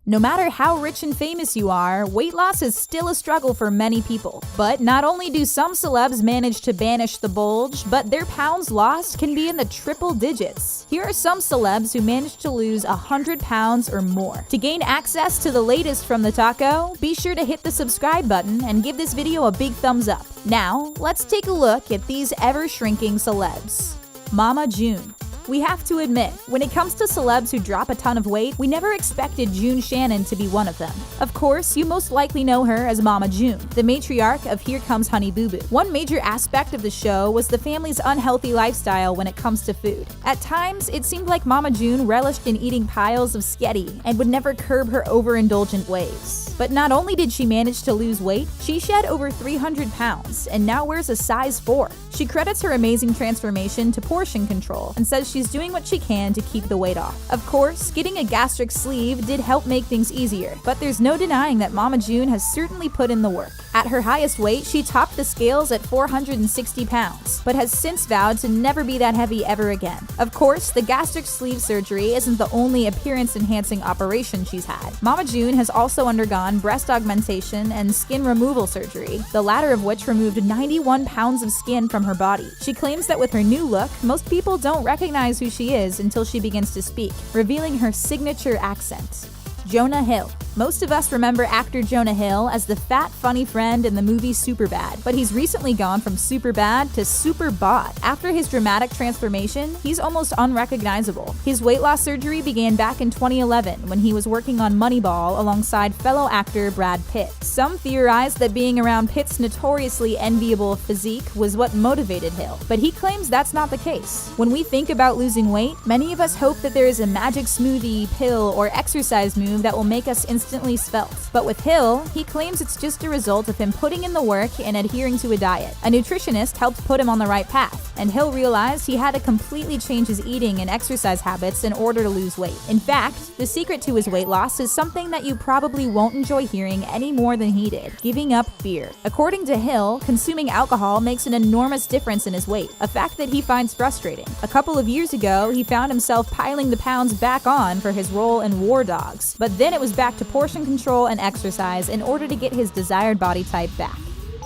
No matter how rich and famous you are, weight loss is still a struggle for many people. But not only do some celebs manage to banish the bulge, but their pounds lost can be in the triple digits. Here are some celebs who managed to lose 100 pounds or more. To gain access to the latest from the taco, be sure to hit the subscribe button and give this video a big thumbs up. Now, let's take a look at these ever-shrinking celebs. Mama June. We have to admit, when it comes to celebs who drop a ton of weight, we never expected June Shannon to be one of them. Of course, you most likely know her as Mama June, the matriarch of Here Comes Honey Boo Boo. One major aspect of the show was the family's unhealthy lifestyle when it comes to food. At times, it seemed like Mama June relished in eating piles of sketty and would never curb her overindulgent ways. But not only did she manage to lose weight, she shed over 300 pounds and now wears a size 4. She credits her amazing transformation to portion control and says she's doing what she can to keep the weight off. Of course, getting a gastric sleeve did help make things easier, but there's no denying that Mama June has certainly put in the work. At her highest weight, she topped the scales at 460 pounds, but has since vowed to never be that heavy ever again. Of course, the gastric sleeve surgery isn't the only appearance-enhancing operation she's had. Mama June has also undergone breast augmentation and skin removal surgery, the latter of which removed 91 pounds of skin from her body. She claims that with her new look, most people don't recognize who she is until she begins to speak, revealing her signature accent. Jonah Hill. Most of us remember actor Jonah Hill as the fat, funny friend in the movie Superbad, but he's recently gone from Superbad to Superbod. After his dramatic transformation, he's almost unrecognizable. His weight loss surgery began back in 2011 when he was working on Moneyball alongside fellow actor Brad Pitt. Some theorize that being around Pitt's notoriously enviable physique was what motivated Hill, but he claims that's not the case. When we think about losing weight, many of us hope that there is a magic smoothie, pill, or exercise move that will make us instantly svelte. But with Hill, he claims it's just a result of him putting in the work and adhering to a diet. A nutritionist helped put him on the right path, and Hill realized he had to completely change his eating and exercise habits in order to lose weight. In fact, the secret to his weight loss is something that you probably won't enjoy hearing any more than he did: giving up beer. According to Hill, consuming alcohol makes an enormous difference in his weight, a fact that he finds frustrating. A couple of years ago, he found himself piling the pounds back on for his role in War Dogs, but then it was back to portion control and exercise in order to get his desired body type back.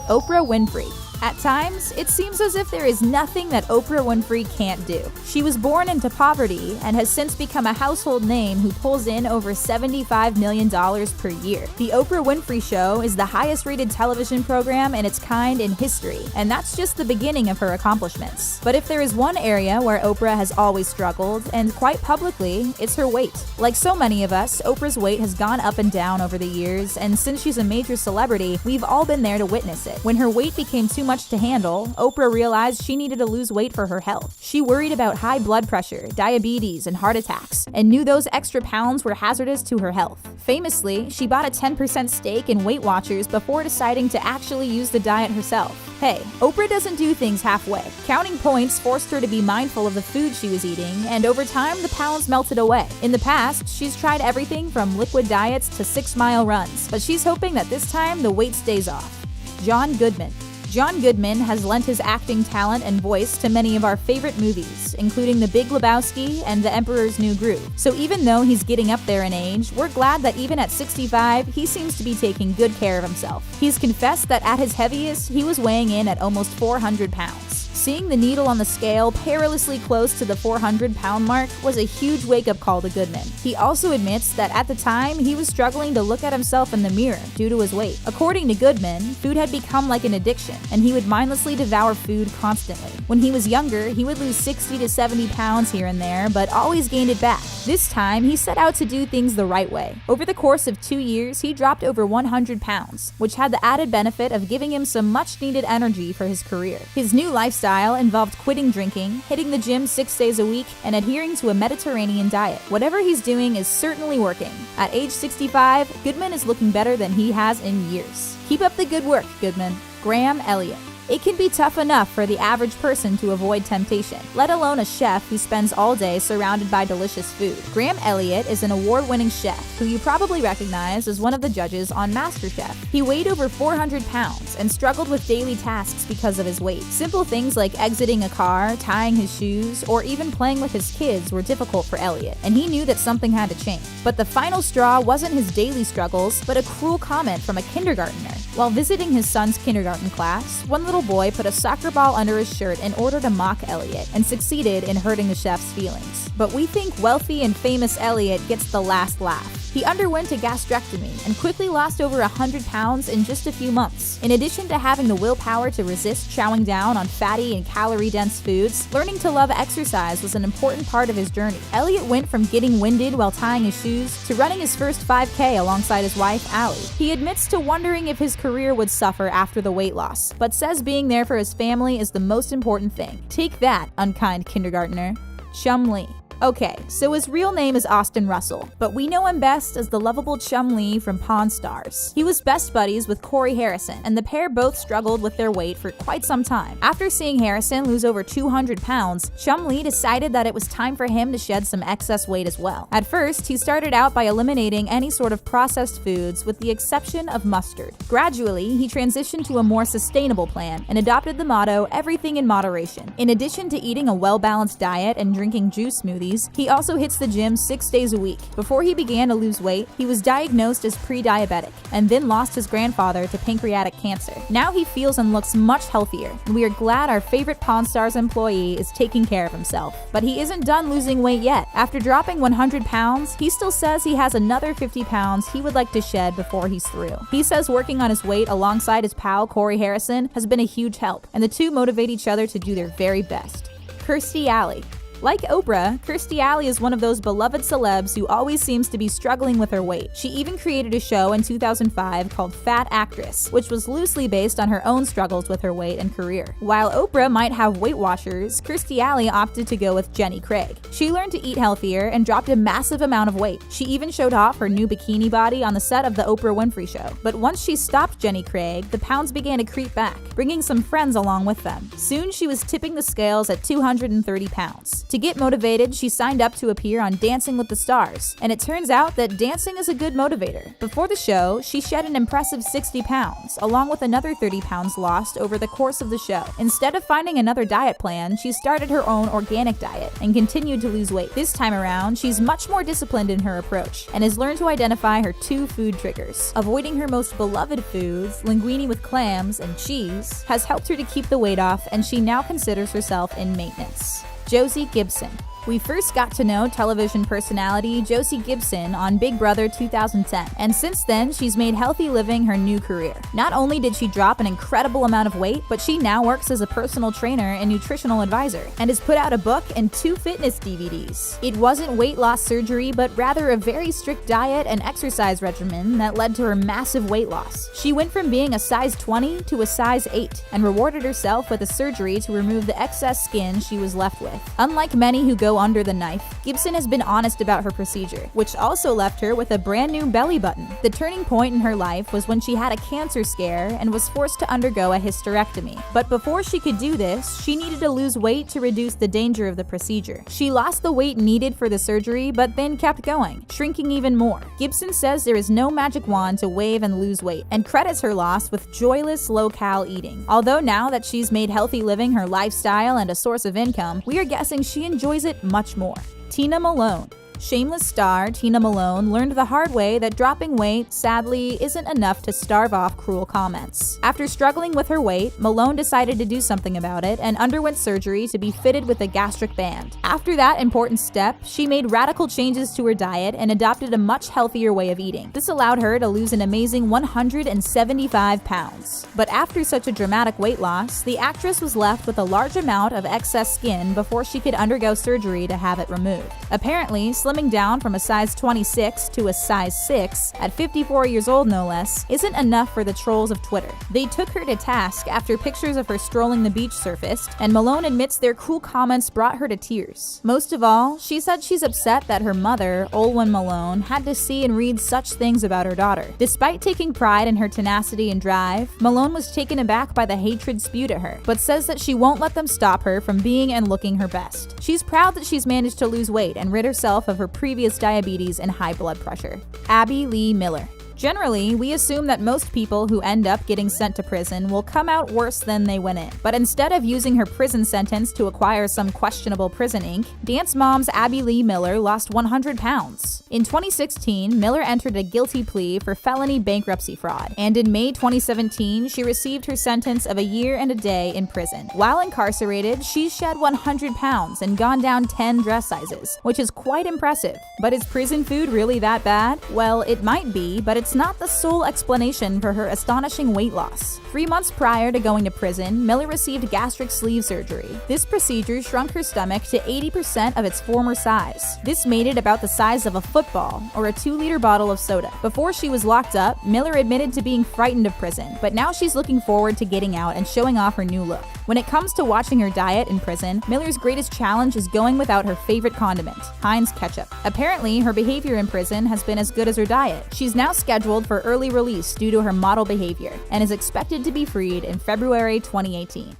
Oprah Winfrey. At times, it seems as if there is nothing that Oprah Winfrey can't do. She was born into poverty and has since become a household name who pulls in over $75 million per year. The Oprah Winfrey Show is the highest-rated television program in its kind in history, and that's just the beginning of her accomplishments. But if there is one area where Oprah has always struggled, and quite publicly, it's her weight. Like so many of us, Oprah's weight has gone up and down over the years, and since she's a major celebrity, we've all been there to witness it. When her weight became too much to handle, Oprah realized she needed to lose weight for her health. She worried about high blood pressure, diabetes, and heart attacks, and knew those extra pounds were hazardous to her health. Famously, she bought a 10% stake in Weight Watchers before deciding to actually use the diet herself. Hey, Oprah doesn't do things halfway. Counting points forced her to be mindful of the food she was eating, and over time, the pounds melted away. In the past, she's tried everything from liquid diets to 6-mile runs, but she's hoping that this time the weight stays off. John Goodman. John Goodman has lent his acting talent and voice to many of our favorite movies, including The Big Lebowski and The Emperor's New Groove. So even though he's getting up there in age, we're glad that even at 65, he seems to be taking good care of himself. He's confessed that at his heaviest, he was weighing in at almost 400 pounds. Seeing the needle on the scale perilously close to the 400-pound mark was a huge wake-up call to Goodman. He also admits that at the time, he was struggling to look at himself in the mirror due to his weight. According to Goodman, food had become like an addiction, and he would mindlessly devour food constantly. When he was younger, he would lose 60 to 70 pounds here and there, but always gained it back. This time, he set out to do things the right way. Over the course of 2 years, he dropped over 100 pounds, which had the added benefit of giving him some much-needed energy for his career. His new lifestyle involved quitting drinking, hitting the gym 6 days a week, and adhering to a Mediterranean diet. Whatever he's doing is certainly working. At age 65, Goodman is looking better than he has in years. Keep up the good work, Goodman. Graham Elliott. It can be tough enough for the average person to avoid temptation, let alone a chef who spends all day surrounded by delicious food. Elliott is an award-winning chef who you probably recognize as one of the judges on MasterChef. He weighed over 400 pounds and struggled with daily tasks because of his weight. Simple things like exiting a car, tying his shoes, or even playing with his kids were difficult for Elliott, and he knew that something had to change. But the final straw wasn't his daily struggles, but a cruel comment from a kindergartner. While visiting his son's kindergarten class, one little boy put a soccer ball under his shirt in order to mock Elliott and succeeded in hurting the chef's feelings. But we think wealthy and famous Elliott gets the last laugh. He underwent a gastrectomy and quickly lost over 100 pounds in just a few months. In addition to having the willpower to resist chowing down on fatty and calorie-dense foods, learning to love exercise was an important part of his journey. Elliott went from getting winded while tying his shoes to running his first 5K alongside his wife, Allie. He admits to wondering if his career would suffer after the weight loss, but says being there for his family is the most important thing. Take that, unkind kindergartner. Chumlee. Okay, so his real name is Austin Russell, but we know him best as the lovable Chumlee from Pawn Stars. He was best buddies with Corey Harrison, and the pair both struggled with their weight for quite some time. After seeing Harrison lose over 200 pounds, Chumlee decided that it was time for him to shed some excess weight as well. At first, he started out by eliminating any sort of processed foods with the exception of mustard. Gradually, he transitioned to a more sustainable plan and adopted the motto, everything in moderation. In addition to eating a well-balanced diet and drinking juice smoothies, he also hits the gym 6 days a week. Before he began to lose weight, he was diagnosed as pre-diabetic and then lost his grandfather to pancreatic cancer. Now he feels and looks much healthier, and we are glad our favorite Pawn Stars employee is taking care of himself. But he isn't done losing weight yet. After dropping 100 pounds, he still says he has another 50 pounds he would like to shed before he's through. He says working on his weight alongside his pal Corey Harrison has been a huge help, and the two motivate each other to do their very best. Kirstie Alley. Like Oprah, Kirstie Alley is one of those beloved celebs who always seems to be struggling with her weight. She even created a show in 2005 called Fat Actress, which was loosely based on her own struggles with her weight and career. While Oprah might have Weight Watchers, Kirstie Alley opted to go with Jenny Craig. She learned to eat healthier and dropped a massive amount of weight. She even showed off her new bikini body on the set of the Oprah Winfrey Show. But once she stopped Jenny Craig, the pounds began to creep back, bringing some friends along with them. Soon she was tipping the scales at 230 pounds. To get motivated, she signed up to appear on Dancing with the Stars, and it turns out that dancing is a good motivator. Before the show, she shed an impressive 60 pounds, along with another 30 pounds lost over the course of the show. Instead of finding another diet plan, she started her own organic diet and continued to lose weight. This time around, she's much more disciplined in her approach and has learned to identify her 2 food triggers. Avoiding her most beloved foods, linguine with clams and cheese, has helped her to keep the weight off, and she now considers herself in maintenance. Josie Gibson. We first got to know television personality Josie Gibson on Big Brother 2010, and since then, she's made healthy living her new career. Not only did she drop an incredible amount of weight, but she now works as a personal trainer and nutritional advisor, and has put out a book and 2 fitness DVDs. It wasn't weight loss surgery, but rather a very strict diet and exercise regimen that led to her massive weight loss. She went from being a size 20 to a size 8, and rewarded herself with a surgery to remove the excess skin she was left with. Unlike many who go under the knife, Gibson has been honest about her procedure, which also left her with a brand new belly button. The turning point in her life was when she had a cancer scare and was forced to undergo a hysterectomy. But before she could do this, she needed to lose weight to reduce the danger of the procedure. She lost the weight needed for the surgery, but then kept going, shrinking even more. Gibson says there is no magic wand to wave and lose weight, and credits her loss with joyless, low-cal eating. Although now that she's made healthy living her lifestyle and a source of income, we are guessing she enjoys it much more. Tina Malone. Shameless star Tina Malone learned the hard way that dropping weight, sadly, isn't enough to starve off cruel comments. After struggling with her weight, Malone decided to do something about it and underwent surgery to be fitted with a gastric band. After that important step, she made radical changes to her diet and adopted a much healthier way of eating. This allowed her to lose an amazing 175 pounds. But after such a dramatic weight loss, the actress was left with a large amount of excess skin before she could undergo surgery to have it removed. Apparently, slimming slimming down from a size 26 to a size 6, at 54 years old no less, isn't enough for the trolls of Twitter. They took her to task after pictures of her strolling the beach surfaced, and Malone admits their cool comments brought her to tears. Most of all, she said she's upset that her mother, Olwen Malone, had to see and read such things about her daughter. Despite taking pride in her tenacity and drive, Malone was taken aback by the hatred spewed at her, but says that she won't let them stop her from being and looking her best. She's proud that she's managed to lose weight and rid herself of her previous diabetes and high blood pressure. Abby Lee Miller. Generally, we assume that most people who end up getting sent to prison will come out worse than they went in. But instead of using her prison sentence to acquire some questionable prison ink, Dance Mom's Abby Lee Miller lost 100 pounds. In 2016, Miller entered a guilty plea for felony bankruptcy fraud, and in May 2017, she received her sentence of a year and a day in prison. While incarcerated, she's shed 100 pounds and gone down 10 dress sizes, which is quite impressive. But is prison food really that bad? Well, it might be, but it's not the sole explanation for her astonishing weight loss. 3 months prior to going to prison, Miller received gastric sleeve surgery. This procedure shrunk her stomach to 80% of its former size. This made it about the size of a football or a 2-liter bottle of soda. Before she was locked up, Miller admitted to being frightened of prison, but now she's looking forward to getting out and showing off her new look. When it comes to watching her diet in prison, Miller's greatest challenge is going without her favorite condiment, Heinz ketchup. Apparently, her behavior in prison has been as good as her diet. She's now scheduled for early release due to her model behavior and is expected to be freed in February 2018.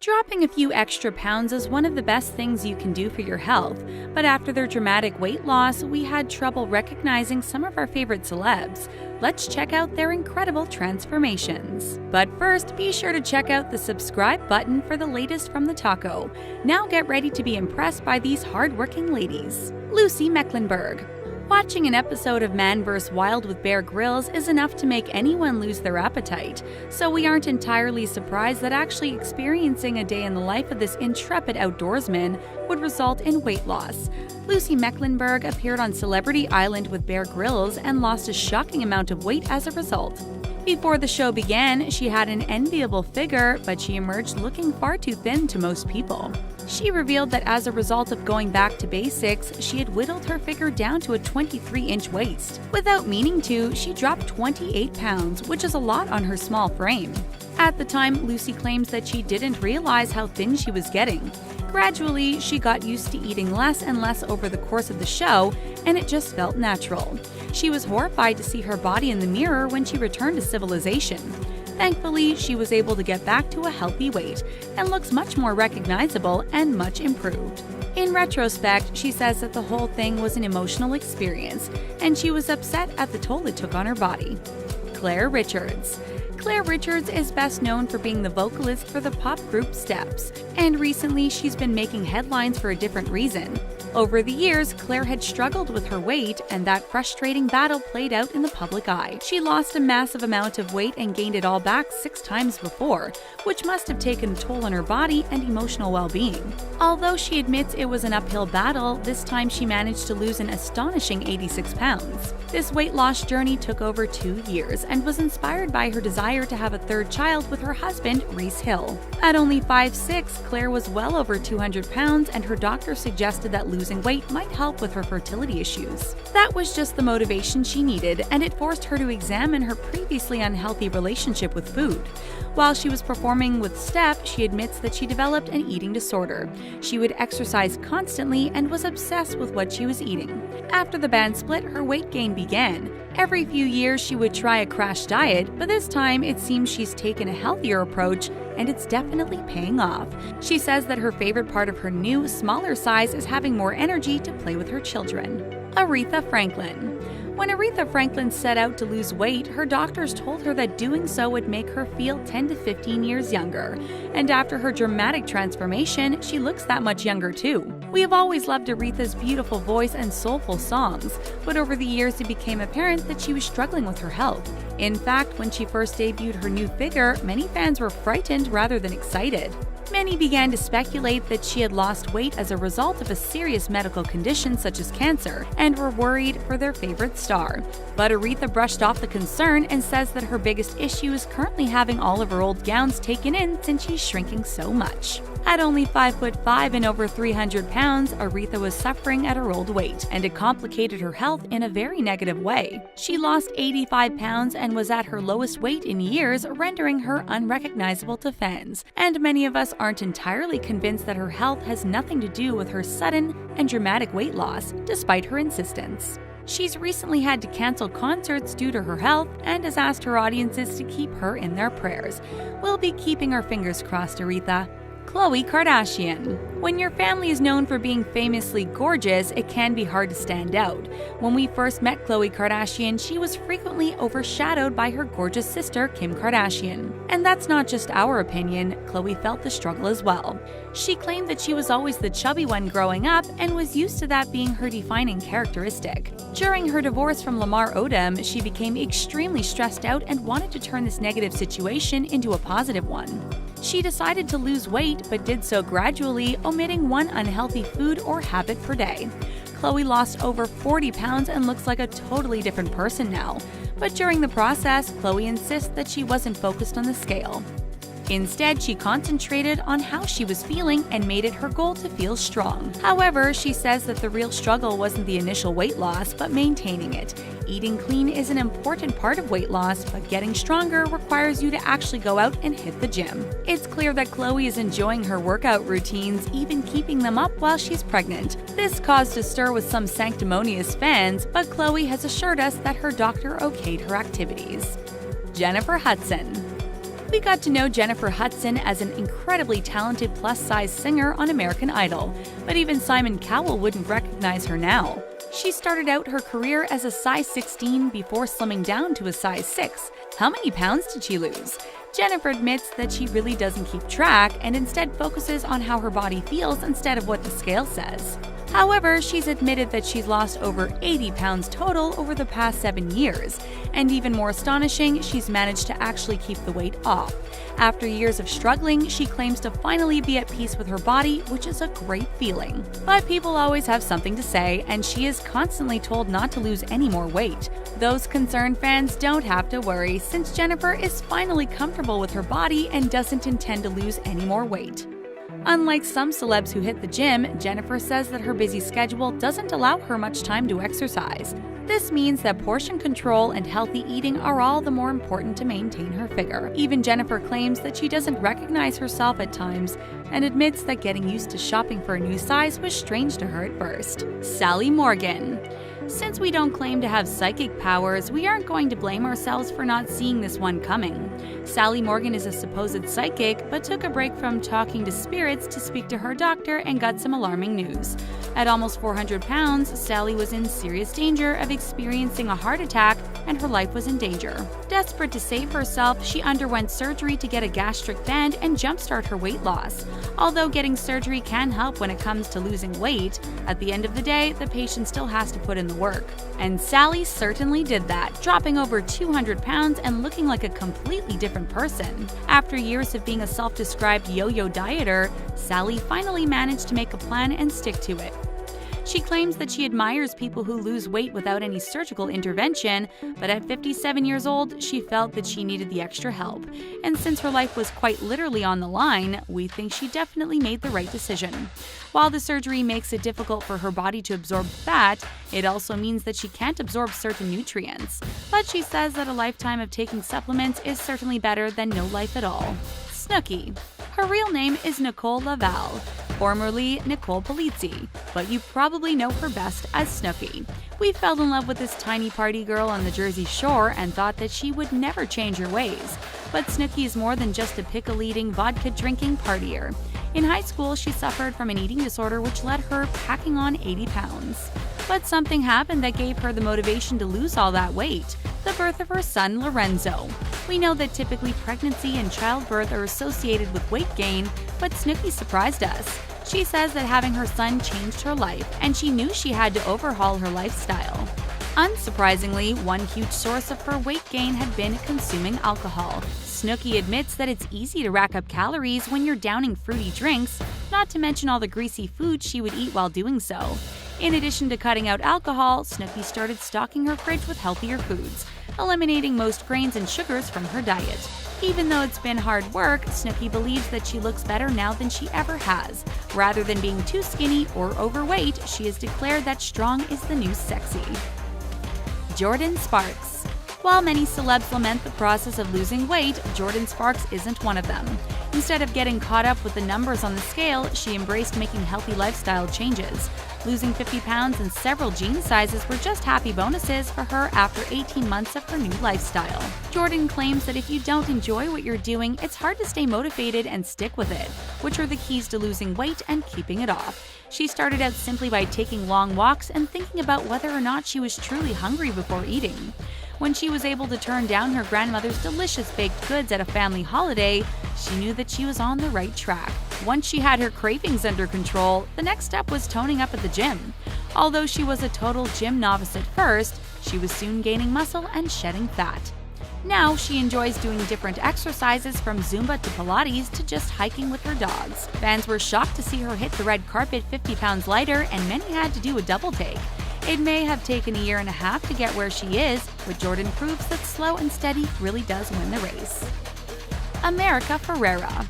Dropping a few extra pounds is one of the best things you can do for your health, but after their dramatic weight loss, we had trouble recognizing some of our favorite celebs. Let's check out their incredible transformations. But first, be sure to check out the subscribe button for the latest from the taco. Now get ready to be impressed by these hardworking ladies. Lucy Mecklenburgh. Watching an episode of Man vs. Wild with Bear Grylls is enough to make anyone lose their appetite, so we aren't entirely surprised that actually experiencing a day in the life of this intrepid outdoorsman would result in weight loss. Lucy Mecklenburgh appeared on Celebrity Island with Bear Grylls and lost a shocking amount of weight as a result. Before the show began, she had an enviable figure, but she emerged looking far too thin to most people. She revealed that as a result of going back to basics, she had whittled her figure down to a 23-inch waist. Without meaning to, she dropped 28 pounds, which is a lot on her small frame. At the time, Lucy claims that she didn't realize how thin she was getting. Gradually, she got used to eating less and less over the course of the show, and it just felt natural. She was horrified to see her body in the mirror when she returned to civilization. Thankfully, she was able to get back to a healthy weight and looks much more recognizable and much improved. In retrospect, she says that the whole thing was an emotional experience, and she was upset at the toll it took on her body. Claire Richards. Claire Richards is best known for being the vocalist for the pop group Steps, and recently she's been making headlines for a different reason. Over the years, Claire had struggled with her weight, and that frustrating battle played out in the public eye. She lost a massive amount of weight and gained it all back 6 times before, which must have taken a toll on her body and emotional well-being. Although she admits it was an uphill battle, this time she managed to lose an astonishing 86 pounds. This weight loss journey took over 2 years and was inspired by her desire to have a third child with her husband, Reese Hill. At only 5'6", Claire was well over 200 pounds, and her doctor suggested that losing weight might help with her fertility issues. That was just the motivation she needed, and it forced her to examine her previously unhealthy relationship with food. While she was performing with Steph, she admits that she developed an eating disorder. She would exercise constantly and was obsessed with what she was eating. After the band split, her weight gain began. Every few years she would try a crash diet, but this time it seems she's taken a healthier approach, and it's definitely paying off. She says that her favorite part of her new, smaller size is having more energy to play with her children. Aretha Franklin. When Aretha Franklin set out to lose weight, her doctors told her that doing so would make her feel 10 to 15 years younger. And after her dramatic transformation, she looks that much younger too. We have always loved Aretha's beautiful voice and soulful songs, but over the years it became apparent that she was struggling with her health. In fact, when she first debuted her new figure, many fans were frightened rather than excited. Many began to speculate that she had lost weight as a result of a serious medical condition such as cancer, and were worried for their favorite star. But Aretha brushed off the concern and says that her biggest issue is currently having all of her old gowns taken in since she's shrinking so much. At only 5'5" and over 300 pounds, Aretha was suffering at her old weight, and it complicated her health in a very negative way. She lost 85 pounds and was at her lowest weight in years, rendering her unrecognizable to fans. And many of us aren't entirely convinced that her health has nothing to do with her sudden and dramatic weight loss, despite her insistence. She's recently had to cancel concerts due to her health and has asked her audiences to keep her in their prayers. We'll be keeping our fingers crossed, Aretha. Khloe Kardashian. When your family is known for being famously gorgeous, it can be hard to stand out. When we first met Khloe Kardashian, she was frequently overshadowed by her gorgeous sister, Kim Kardashian. And that's not just our opinion, Khloe felt the struggle as well. She claimed that she was always the chubby one growing up and was used to that being her defining characteristic. During her divorce from Lamar Odom, she became extremely stressed out and wanted to turn this negative situation into a positive one. She decided to lose weight, but did so gradually, omitting one unhealthy food or habit per day. Khloe lost over 40 pounds and looks like a totally different person now. But during the process, Khloe insists that she wasn't focused on the scale. Instead, she concentrated on how she was feeling and made it her goal to feel strong. However, she says that the real struggle wasn't the initial weight loss, but maintaining it. Eating clean is an important part of weight loss, but getting stronger requires you to actually go out and hit the gym. It's clear that Khloe is enjoying her workout routines, even keeping them up while she's pregnant. This caused a stir with some sanctimonious fans, but Khloe has assured us that her doctor okayed her activities. Jennifer Hudson. We got to know Jennifer Hudson as an incredibly talented plus-size singer on American Idol, but even Simon Cowell wouldn't recognize her now. She started out her career as a size 16 before slimming down to a size 6. How many pounds did she lose? Jennifer admits that she really doesn't keep track and instead focuses on how her body feels instead of what the scale says. However, she's admitted that she's lost over 80 pounds total over the past 7 years, and even more astonishing, she's managed to actually keep the weight off. After years of struggling, she claims to finally be at peace with her body, which is a great feeling. But people always have something to say, and she is constantly told not to lose any more weight. Those concerned fans don't have to worry, since Jennifer is finally comfortable with her body and doesn't intend to lose any more weight. Unlike some celebs who hit the gym, Jennifer says that her busy schedule doesn't allow her much time to exercise. This means that portion control and healthy eating are all the more important to maintain her figure. Even Jennifer claims that she doesn't recognize herself at times and admits that getting used to shopping for a new size was strange to her at first. Sally Morgan. Since we don't claim to have psychic powers, we aren't going to blame ourselves for not seeing this one coming. Sally Morgan is a supposed psychic, but took a break from talking to spirits to speak to her doctor and got some alarming news. At almost 400 pounds, Sally was in serious danger of experiencing a heart attack, and her life was in danger. Desperate to save herself, she underwent surgery to get a gastric band and jumpstart her weight loss. Although getting surgery can help when it comes to losing weight, at the end of the day, the patient still has to put in the work. And Sally certainly did that, dropping over 200 pounds and looking like a completely different person. After years of being a self-described yo-yo dieter, Sally finally managed to make a plan and stick to it. She claims that she admires people who lose weight without any surgical intervention, but at 57 years old, she felt that she needed the extra help. And since her life was quite literally on the line, we think she definitely made the right decision. While the surgery makes it difficult for her body to absorb fat, it also means that she can't absorb certain nutrients. But she says that a lifetime of taking supplements is certainly better than no life at all. Snooki. Her real name is Nicole Laval, formerly Nicole Polizzi, but you probably know her best as Snooki. We fell in love with this tiny party girl on the Jersey Shore and thought that she would never change her ways. But Snooki is more than just a pickle-eating, vodka-drinking partier. In high school, she suffered from an eating disorder which led her packing on 80 pounds. But something happened that gave her the motivation to lose all that weight: the birth of her son, Lorenzo. We know that typically pregnancy and childbirth are associated with weight gain, but Snooki surprised us. She says that having her son changed her life, and she knew she had to overhaul her lifestyle. Unsurprisingly, one huge source of her weight gain had been consuming alcohol. Snooki admits that it's easy to rack up calories when you're downing fruity drinks, not to mention all the greasy food she would eat while doing so. In addition to cutting out alcohol, Snooki started stocking her fridge with healthier foods, eliminating most grains and sugars from her diet. Even though it's been hard work, Snooki believes that she looks better now than she ever has. Rather than being too skinny or overweight, she has declared that strong is the new sexy. Jordin Sparks. While many celebs lament the process of losing weight, Jordin Sparks isn't one of them. Instead of getting caught up with the numbers on the scale, she embraced making healthy lifestyle changes. Losing 50 pounds and several jean sizes were just happy bonuses for her after 18 months of her new lifestyle. Jordin claims that if you don't enjoy what you're doing, it's hard to stay motivated and stick with it, which are the keys to losing weight and keeping it off. She started out simply by taking long walks and thinking about whether or not she was truly hungry before eating. When she was able to turn down her grandmother's delicious baked goods at a family holiday, she knew that she was on the right track. Once she had her cravings under control, the next step was toning up at the gym. Although she was a total gym novice at first, she was soon gaining muscle and shedding fat. Now she enjoys doing different exercises from Zumba to Pilates to just hiking with her dogs. Fans were shocked to see her hit the red carpet 50 pounds lighter, and many had to do a double take. It may have taken a year and a half to get where she is, but Jordin proves that slow and steady really does win the race. America Ferrera.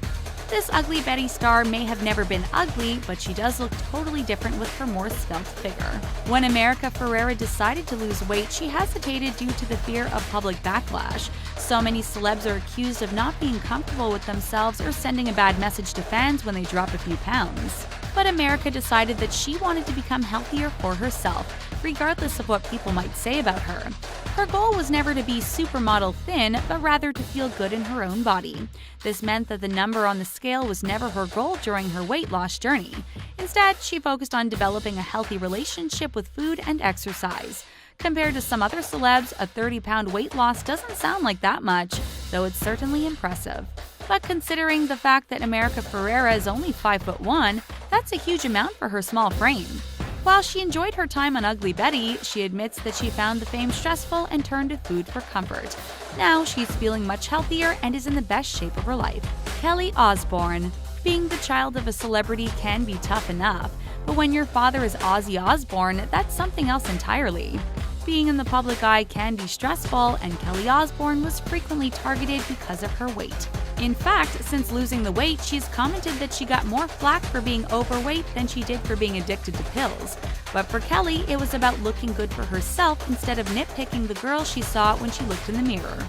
This Ugly Betty star may have never been ugly, but she does look totally different with her more svelte figure. When America Ferrera decided to lose weight, she hesitated due to the fear of public backlash. So many celebs are accused of not being comfortable with themselves or sending a bad message to fans when they drop a few pounds. But America decided that she wanted to become healthier for herself, regardless of what people might say about her. Her goal was never to be supermodel thin, but rather to feel good in her own body. This meant that the number on the scale was never her goal during her weight loss journey. Instead, she focused on developing a healthy relationship with food and exercise. Compared to some other celebs, a 30-pound weight loss doesn't sound like that much, though it's certainly impressive. But considering the fact that America Ferrera is only 5'1", that's a huge amount for her small frame. While she enjoyed her time on Ugly Betty, she admits that she found the fame stressful and turned to food for comfort. Now she's feeling much healthier and is in the best shape of her life. Kelly Osbourne. Being the child of a celebrity can be tough enough, but when your father is Ozzy Osbourne, that's something else entirely. Being in the public eye can be stressful, and Kelly Osbourne was frequently targeted because of her weight. In fact, since losing the weight, she's commented that she got more flack for being overweight than she did for being addicted to pills. But for Kelly, it was about looking good for herself instead of nitpicking the girl she saw when she looked in the mirror.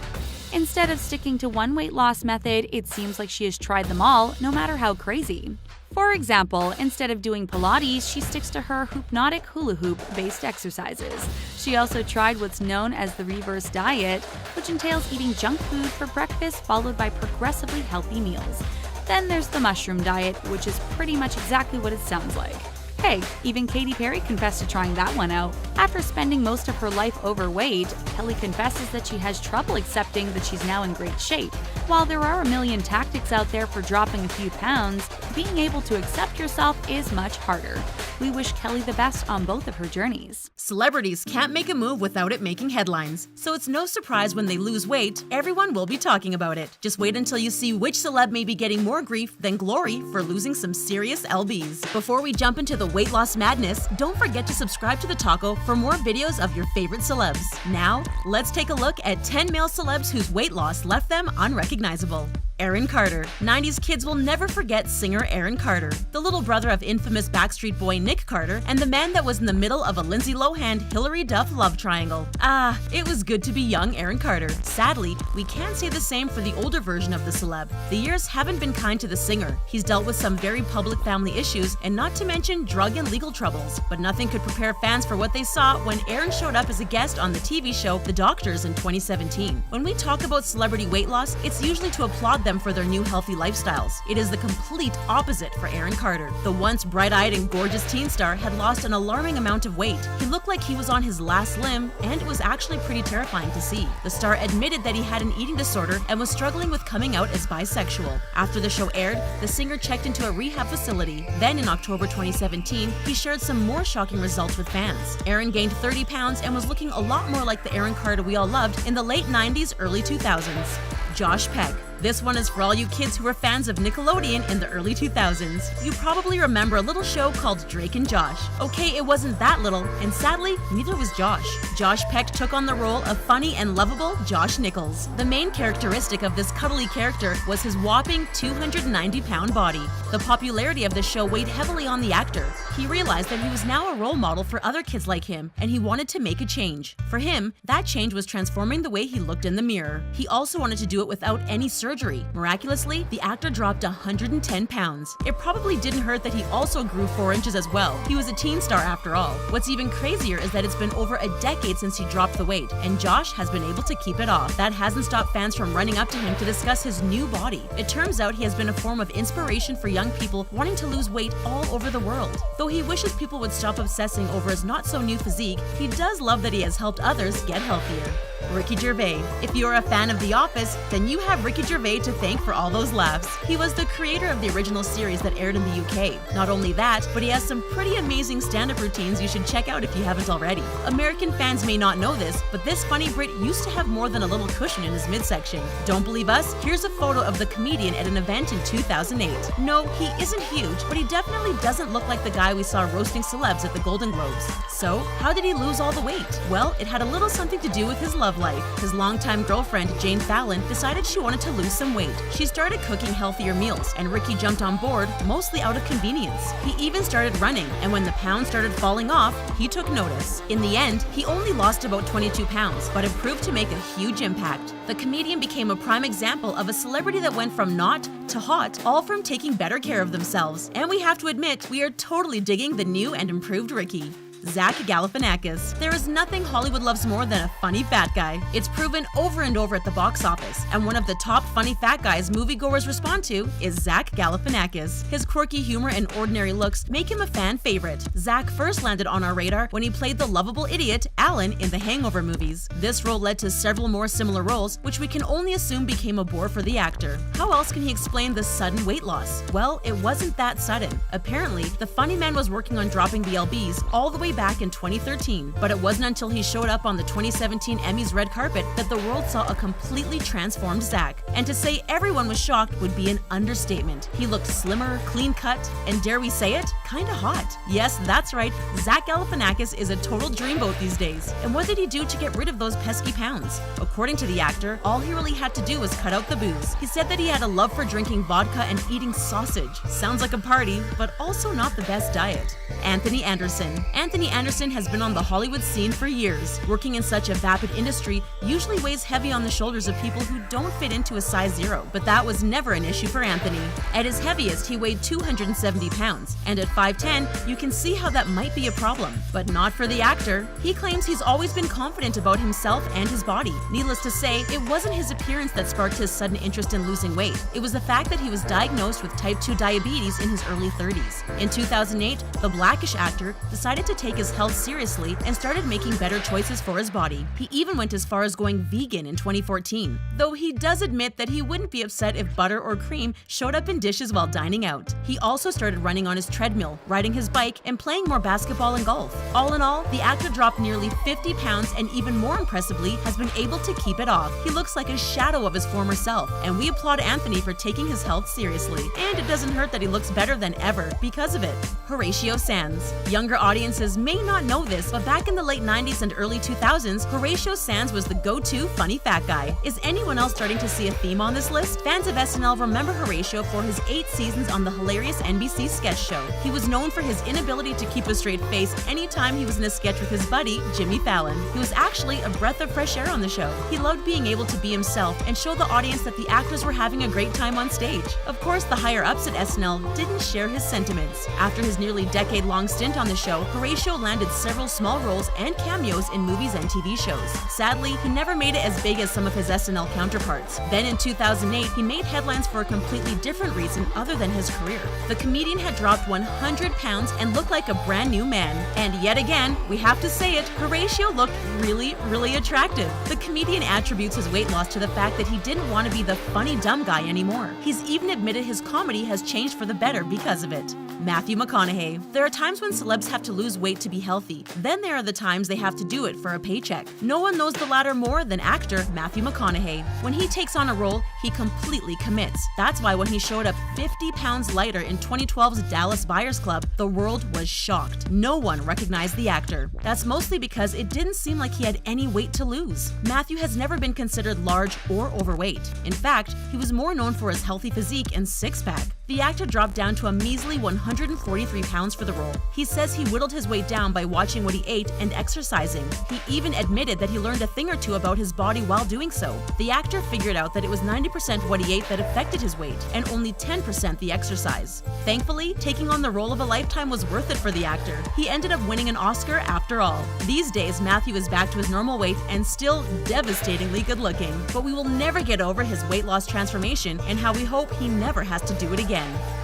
Instead of sticking to one weight loss method, it seems like she has tried them all, no matter how crazy. For example, instead of doing Pilates, she sticks to her hypnotic hula hoop-based exercises. She also tried what's known as the reverse diet, which entails eating junk food for breakfast followed by progressively healthy meals. Then there's the mushroom diet, which is pretty much exactly what it sounds like. Hey, even Katy Perry confessed to trying that one out. After spending most of her life overweight, Kelly confesses that she has trouble accepting that she's now in great shape. While there are a million tactics out there for dropping a few pounds, being able to accept yourself is much harder. We wish Kelly the best on both of her journeys. Celebrities can't make a move without it making headlines, so it's no surprise when they lose weight, everyone will be talking about it. Just wait until you see which celeb may be getting more grief than glory for losing some serious lbs. Before we jump into the weight loss madness, don't forget to subscribe to The Taco for more videos of your favorite celebs. Now, let's take a look at 10 male celebs whose weight loss left them unrecognizable. Aaron Carter. 90s kids will never forget singer Aaron Carter, the little brother of infamous Backstreet Boy Nick Carter, and the man that was in the middle of a Lindsay Lohan-Hilary Duff love triangle. Ah, it was good to be young Aaron Carter. Sadly, we can't say the same for the older version of the celeb. The years haven't been kind to the singer. He's dealt with some very public family issues, and not to mention drug and legal troubles. But nothing could prepare fans for what they saw when Aaron showed up as a guest on the TV show The Doctors in 2017. When we talk about celebrity weight loss, it's usually to applaud them for their new healthy lifestyles. It is the complete opposite for Aaron Carter. The once bright-eyed and gorgeous teen star had lost an alarming amount of weight. He looked like he was on his last limb, and it was actually pretty terrifying to see. The star admitted that he had an eating disorder and was struggling with coming out as bisexual. After the show aired, the singer checked into a rehab facility. Then in October 2017, he shared some more shocking results with fans. Aaron gained 30 pounds and was looking a lot more like the Aaron Carter we all loved in the late 90s, early 2000s. Josh Peck. This one is for all you kids who were fans of Nickelodeon in the early 2000s. You probably remember a little show called Drake and Josh. Okay, it wasn't that little, and sadly, neither was Josh. Josh Peck took on the role of funny and lovable Josh Nichols. The main characteristic of this cuddly character was his whopping 290-pound body. The popularity of the show weighed heavily on the actor. He realized that he was now a role model for other kids like him, and he wanted to make a change. For him, that change was transforming the way he looked in the mirror. He also wanted to do it without any surgery. Miraculously, the actor dropped 110 pounds. It probably didn't hurt that he also grew 4 inches as well. He was a teen star after all. What's even crazier is that it's been over a decade since he dropped the weight, and Josh has been able to keep it off. That hasn't stopped fans from running up to him to discuss his new body. It turns out he has been a form of inspiration for young people wanting to lose weight all over the world. Though he wishes people would stop obsessing over his not-so-new physique, he does love that he has helped others get healthier. Ricky Gervais. If you're a fan of The Office, then you have Ricky Gervais to thank for all those laughs. He was the creator of the original series that aired in the UK. Not only that, but he has some pretty amazing stand-up routines you should check out if you haven't already. American fans may not know this, but this funny Brit used to have more than a little cushion in his midsection. Don't believe us? Here's a photo of the comedian at an event in 2008. No, he isn't huge, but he definitely doesn't look like the guy we saw roasting celebs at the Golden Globes. So, how did he lose all the weight? Well, it had a little something to do with his love life. His longtime girlfriend, Jane Fallon, decided she wanted to lose some weight. She started cooking healthier meals, and Ricky jumped on board, mostly out of convenience. He even started running, and when the pounds started falling off, he took notice. In the end, he only lost about 22 pounds, but it proved to make a huge impact. The comedian became a prime example of a celebrity that went from not to hot, all from taking better care of themselves. And we have to admit, we are totally digging the new and improved Ricky. Zach Galifianakis. There is nothing Hollywood loves more than a funny fat guy. It's proven over and over at the box office, and one of the top funny fat guys moviegoers respond to is Zach Galifianakis. His quirky humor and ordinary looks make him a fan favorite. Zach first landed on our radar when he played the lovable idiot Alan in the Hangover movies. This role led to several more similar roles, which we can only assume became a bore for the actor. How else can he explain the sudden weight loss? Well, it wasn't that sudden. Apparently, the funny man was working on dropping the lbs all the way back in 2013, but it wasn't until he showed up on the 2017 Emmys red carpet that the world saw a completely transformed Zach. And to say everyone was shocked would be an understatement. He looked slimmer, clean-cut, and dare we say it, kinda hot. Yes, that's right, Zach Galifianakis is a total dreamboat these days. And what did he do to get rid of those pesky pounds? According to the actor, all he really had to do was cut out the booze. He said that he had a love for drinking vodka and eating sausage. Sounds like a party, but also not the best diet. Anthony Anderson. Anthony Anderson has been on the Hollywood scene for years. Working in such a vapid industry usually weighs heavy on the shoulders of people who don't fit into a size 0, but that was never an issue for Anthony. At his heaviest, he weighed 270 pounds, and at 5'10", you can see how that might be a problem. But not for the actor. He claims he's always been confident about himself and his body. Needless to say, it wasn't his appearance that sparked his sudden interest in losing weight. It was the fact that he was diagnosed with type 2 diabetes in his early 30s. In 2008, the Blackish actor decided to take his health seriously and started making better choices for his body. He even went as far as going vegan in 2014, though he does admit that he wouldn't be upset if butter or cream showed up in dishes while dining out. He also started running on his treadmill, riding his bike, and playing more basketball and golf. All in all, the actor dropped nearly 50 pounds and even more impressively has been able to keep it off. He looks like a shadow of his former self, and we applaud Anthony for taking his health seriously. And it doesn't hurt that he looks better than ever because of it. Horatio Sanz. Younger audiences may not know this, but back in the late 90s and early 2000s, Horatio Sanz was the go-to funny fat guy. Is anyone else starting to see a theme on this list? Fans of SNL remember Horatio for his 8 seasons on the hilarious NBC sketch show. He was known for his inability to keep a straight face anytime he was in a sketch with his buddy, Jimmy Fallon. He was actually a breath of fresh air on the show. He loved being able to be himself and show the audience that the actors were having a great time on stage. Of course, the higher-ups at SNL didn't share his sentiments. After his nearly decade-long stint on the show, Horatio landed several small roles and cameos in movies and TV shows. Sadly, he never made it as big as some of his SNL counterparts. Then in 2008, he made headlines for a completely different reason other than his career. The comedian had dropped 100 pounds and looked like a brand new man. And yet again, we have to say it, Horatio looked really attractive. The comedian attributes his weight loss to the fact that he didn't want to be the funny dumb guy anymore. He's even admitted his comedy has changed for the better because of it. Matthew McConaughey. There are times when celebs have to lose weight weight to be healthy. Then there are the times they have to do it for a paycheck. No one knows the latter more than actor Matthew McConaughey. When he takes on a role, he completely commits. That's why when he showed up 50 pounds lighter in 2012's Dallas Buyers Club, the world was shocked. No one recognized the actor. That's mostly because it didn't seem like he had any weight to lose. Matthew has never been considered large or overweight. In fact, he was more known for his healthy physique and six-pack. The actor dropped down to a measly 143 pounds for the role. He says he whittled his weight down by watching what he ate and exercising. He even admitted that he learned a thing or two about his body while doing so. The actor figured out that it was 90% what he ate that affected his weight, and only 10% the exercise. Thankfully, taking on the role of a lifetime was worth it for the actor. He ended up winning an Oscar after all. These days, Matthew is back to his normal weight and still devastatingly good looking. But we will never get over his weight loss transformation and how we hope he never has to do it again.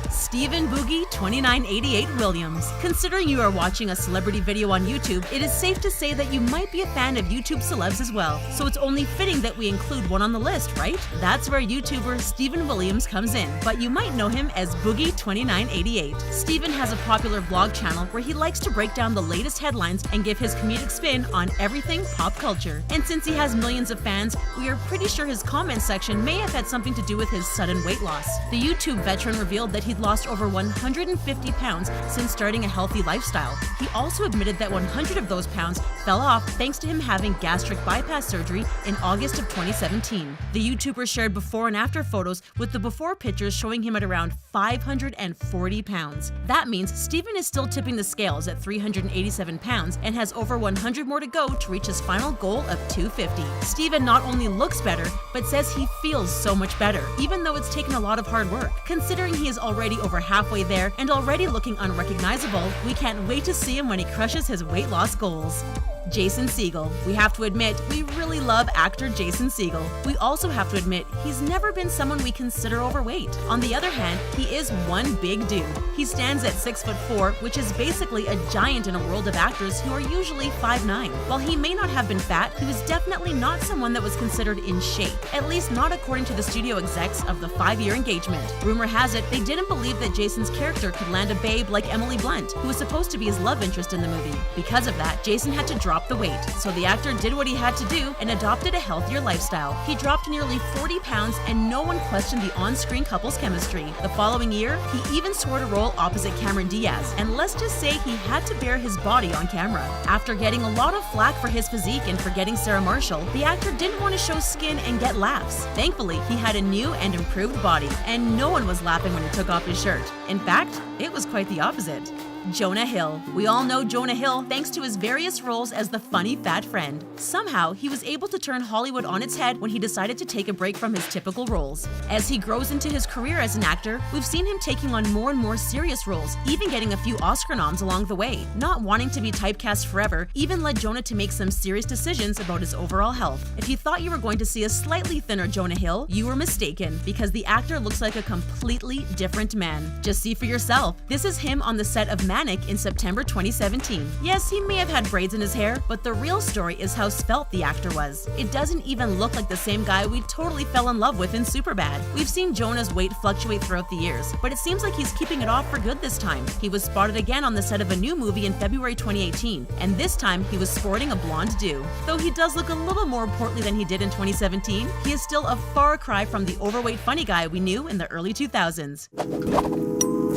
Stephen Boogie 2988 Williams. Considering you are watching a celebrity video on YouTube, it is safe to say that you might be a fan of YouTube celebs as well. So it's only fitting that we include one on the list, right? That's where YouTuber Stephen Williams comes in, but you might know him as Boogie 2988. Stephen has a popular vlog channel where he likes to break down the latest headlines and give his comedic spin on everything pop culture. And since he has millions of fans, we are pretty sure his comment section may have had something to do with his sudden weight loss. The YouTube veteran revealed that he'd lost over 150 pounds since starting a healthy lifestyle. He also admitted that 100 of those pounds fell off thanks to him having gastric bypass surgery in August of 2017. The YouTuber shared before and after photos with the before pictures showing him at around 540 pounds. That means Stephen is still tipping the scales at 387 pounds and has over 100 more to go to reach his final goal of 250. Stephen not only looks better, but says he feels so much better, even though it's taken a lot of hard work. Considering he is already over halfway there and already looking unrecognizable, we can't wait to see him when he crushes his weight loss goals. Jason Segel. We have to admit, we really love actor Jason Segel. We also have to admit, he's never been someone we consider overweight. On the other hand, he is one big dude. He stands at 6'4", which is basically a giant in a world of actors who are usually 5'9". While he may not have been fat, he was definitely not someone that was considered in shape, at least not according to the studio execs of the 5-year engagement. Rumor has it, they didn't believe that Jason's character could land a babe like Emily Blunt, who was supposed to be his love interest in the movie. Because of that, Jason had to drop the weight, so the actor did what he had to do and adopted a healthier lifestyle. He dropped nearly 40 pounds and no one questioned the on-screen couple's chemistry. The following year, he even scored a role opposite Cameron Diaz, and let's just say he had to bear his body on camera. After getting a lot of flack for his physique and forgetting Sarah Marshall, the actor didn't want to show skin and get laughs. Thankfully, he had a new and improved body, and no one was laughing when he took off his shirt. In fact, it was quite the opposite. Jonah Hill. We all know Jonah Hill thanks to his various roles as the funny fat friend. Somehow, he was able to turn Hollywood on its head when he decided to take a break from his typical roles. As he grows into his career as an actor, we've seen him taking on more and more serious roles, even getting a few Oscar noms along the way. Not wanting to be typecast forever even led Jonah to make some serious decisions about his overall health. If you thought you were going to see a slightly thinner Jonah Hill, you were mistaken, because the actor looks like a completely different man. Just see for yourself. This is him on the set of in September 2017. Yes, he may have had braids in his hair, but the real story is how svelte the actor was. It doesn't even look like the same guy we totally fell in love with in Superbad. We've seen Jonah's weight fluctuate throughout the years, but it seems like he's keeping it off for good this time. He was spotted again on the set of a new movie in February 2018, and this time he was sporting a blonde do. Though he does look a little more portly than he did in 2017, he is still a far cry from the overweight funny guy we knew in the early 2000s.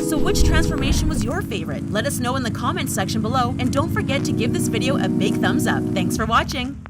So which transformation was your favorite? Let us know in the comments section below, and don't forget to give this video a big thumbs up. Thanks for watching!